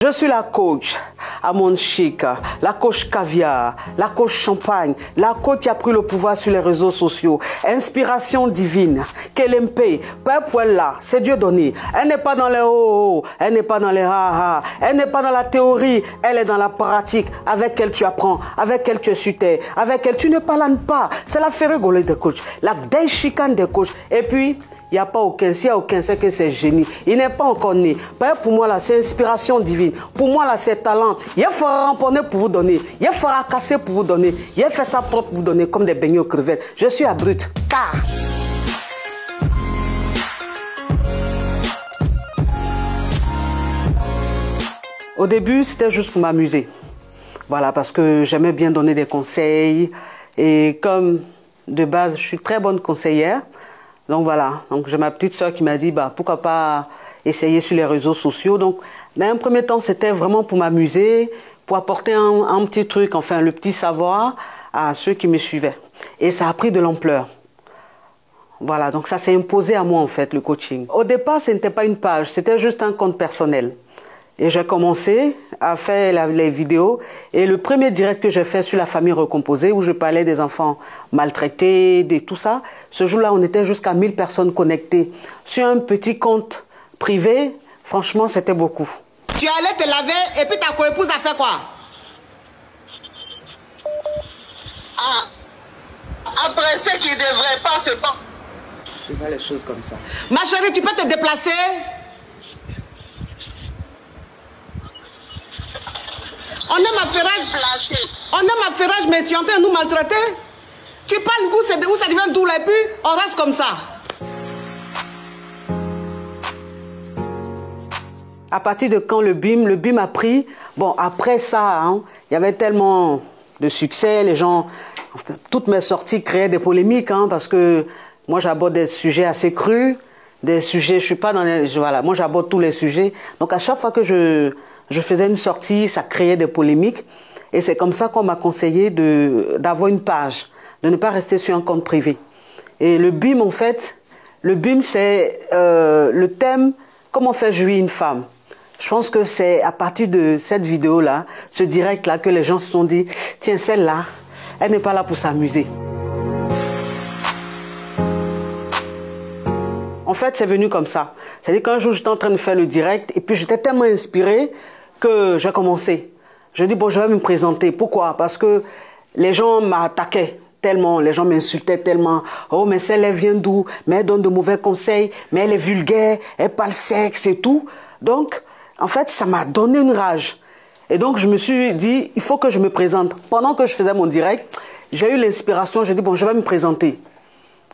Je suis la coach à mon chic, la coach caviar, la coach champagne, la coach qui a pris le pouvoir sur les réseaux sociaux. Inspiration divine, Kelempe, Peuple là, c'est Dieu donné. Elle n'est pas dans les oh, elle n'est pas dans les ha, elle n'est pas dans la théorie, elle est dans la pratique, avec elle tu apprends, avec elle tu es sur terre, avec elle tu ne parles pas. C'est la ferrugole des coachs, la déchicane des coachs. Et puis, il n'y a pas aucun, s'il n'y a aucun, c'est que c'est génie. Il n'est pas encore né. Pour moi, là, c'est inspiration divine. Pour moi, là, c'est talent. Il fera ramponner pour vous donner. Il fera casser pour vous donner. Il fait ça propre pour vous donner, comme des beignets aux crevettes. Je suis à brut. Car. Au début, c'était juste pour m'amuser. Voilà, parce que j'aimais bien donner des conseils. Et comme de base, je suis très bonne conseillère. Donc voilà, donc j'ai ma petite soeur qui m'a dit bah, pourquoi pas essayer sur les réseaux sociaux. Donc dans un premier temps, c'était vraiment pour m'amuser, pour apporter un petit truc, enfin le petit savoir à ceux qui me suivaient. Et ça a pris de l'ampleur. Voilà, donc ça s'est imposé à moi en fait, le coaching. Au départ, ce n'était pas une page, c'était juste un compte personnel. Et j'ai commencé à faire les vidéos. Et le premier direct que j'ai fait sur la famille recomposée, où je parlais des enfants maltraités, de tout ça, ce jour-là, on était jusqu'à 1000 personnes connectées. Sur un petit compte privé, franchement, c'était beaucoup. Tu allais te laver et puis ta coépouse a fait quoi? Après ce qui ne devrait pas se passer. Je vois les choses comme ça. Ma chérie, tu peux te déplacer? On aime ma ferrage, mais tu es en train de nous maltraiter. Tu parles où ça devient doux là et puis on reste comme ça. À partir de quand le BIM a pris, bon après ça, hein, il y avait tellement de succès, les gens, enfin, toutes mes sorties créaient des polémiques, hein, parce que moi j'aborde des sujets assez crus, des sujets, je suis pas dans les, voilà, moi j'aborde tous les sujets, donc à chaque fois que je faisais une sortie, ça créait des polémiques. Et c'est comme ça qu'on m'a conseillé d'avoir une page, de ne pas rester sur un compte privé. Et le BIM, en fait, le BIM, c'est le thème « Comment faire jouir une femme ». Je pense que c'est à partir de cette vidéo-là, ce direct-là, que les gens se sont dit « Tiens, celle-là, elle n'est pas là pour s'amuser ». En fait, c'est venu comme ça. C'est-à-dire qu'un jour, j'étais en train de faire le direct et puis j'étais tellement inspirée que j'ai commencé. Je dis, bon, je vais me présenter. Pourquoi? Parce que les gens m'attaquaient tellement, les gens m'insultaient tellement. Oh, mais celle, elle vient d'où? Mais elle donne de mauvais conseils, mais elle est vulgaire, elle parle sexe et tout. Donc, en fait, ça m'a donné une rage. Et donc, je me suis dit, il faut que je me présente. Pendant que je faisais mon direct, j'ai eu l'inspiration, j'ai dit, bon, je vais me présenter.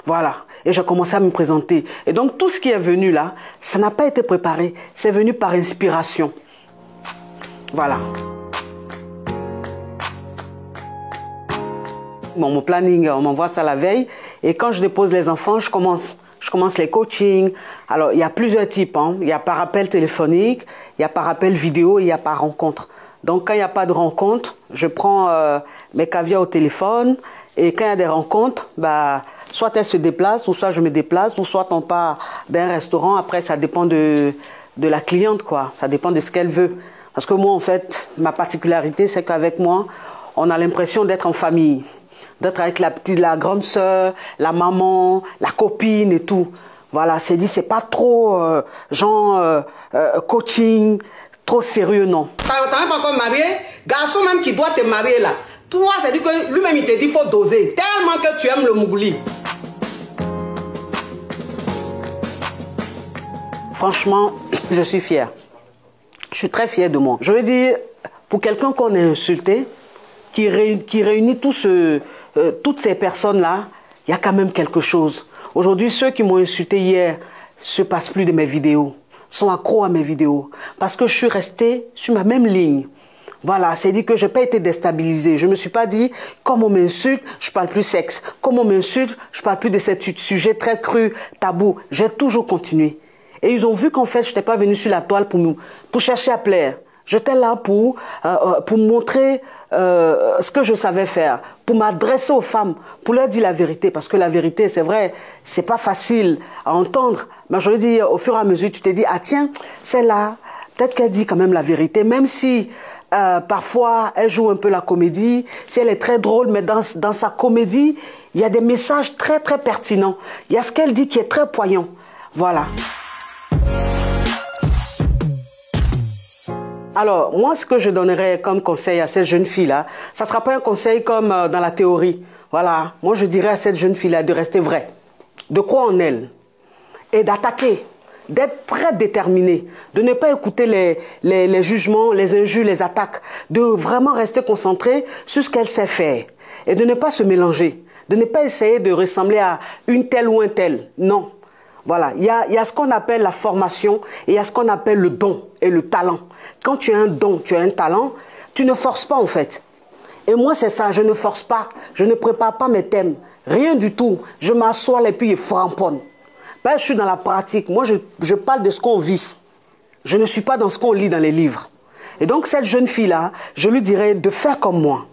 Voilà. Et j'ai commencé à me présenter. Et donc, tout ce qui est venu là, ça n'a pas été préparé. C'est venu par inspiration. Voilà. Bon, mon planning, on m'envoie ça la veille. Et quand je dépose les enfants, je commence les coachings. Alors, il y a plusieurs types. Hein. Il y a par appel téléphonique, il y a par appel vidéo et il y a par rencontre. Donc, quand il n'y a pas de rencontre, je prends mes caviars au téléphone. Et quand il y a des rencontres, bah, soit elle se déplace, ou soit je me déplace, ou soit on part d'un restaurant. Après, ça dépend de la cliente, quoi. Ça dépend de ce qu'elle veut. Parce que moi, en fait, ma particularité, c'est qu'avec moi, on a l'impression d'être en famille. D'être avec la grande sœur, la maman, la copine et tout. Voilà, c'est dit, c'est pas trop coaching, trop sérieux, non. T'as même pas encore marié? Garçon même qui doit te marier là. Toi, c'est dit que lui-même, il te dit qu'il faut doser. Tellement que tu aimes le mougouli. Franchement, je suis fière. Je suis très fière de moi. Je veux dire, pour quelqu'un qu'on a insulté, qui réunit toutes ces personnes-là, il y a quand même quelque chose. Aujourd'hui, ceux qui m'ont insulté hier ne se passent plus de mes vidéos, sont accros à mes vidéos, parce que je suis restée sur ma même ligne. Voilà, c'est dit que je n'ai pas été déstabilisée. Je ne me suis pas dit, comme on m'insulte, je ne parle plus sexe. Comme on m'insulte, je ne parle plus de ce sujet très cru, tabou. J'ai toujours continué. Et ils ont vu qu'en fait, je n'étais pas venue sur la toile pour chercher à plaire. J'étais là pour montrer ce que je savais faire, pour m'adresser aux femmes, pour leur dire la vérité. Parce que la vérité, c'est vrai, c'est pas facile à entendre. Mais je veux dire, au fur et à mesure, tu te dis, ah tiens, celle-là, peut-être qu'elle dit quand même la vérité, même si parfois elle joue un peu la comédie, si elle est très drôle, mais dans sa comédie, il y a des messages très très pertinents. Il y a ce qu'elle dit qui est très poignant. Voilà. Alors, moi, ce que je donnerais comme conseil à cette jeune fille-là, ça ne sera pas un conseil comme dans la théorie. Voilà, moi, je dirais à cette jeune fille-là de rester vraie, de croire en elle et d'attaquer, d'être très déterminée, de ne pas écouter les jugements, les injures, les attaques, de vraiment rester concentrée sur ce qu'elle sait faire et de ne pas se mélanger, de ne pas essayer de ressembler à une telle ou un tel. Non. Voilà, il y a ce qu'on appelle la formation et il y a ce qu'on appelle le don et le talent. Quand tu as un don, tu as un talent, tu ne forces pas en fait. Et moi c'est ça, je ne force pas, je ne prépare pas mes thèmes, rien du tout. Je m'assois et puis je framponne. Ben, je suis dans la pratique, moi je parle de ce qu'on vit. Je ne suis pas dans ce qu'on lit dans les livres. Et donc cette jeune fille-là, je lui dirais de faire comme moi.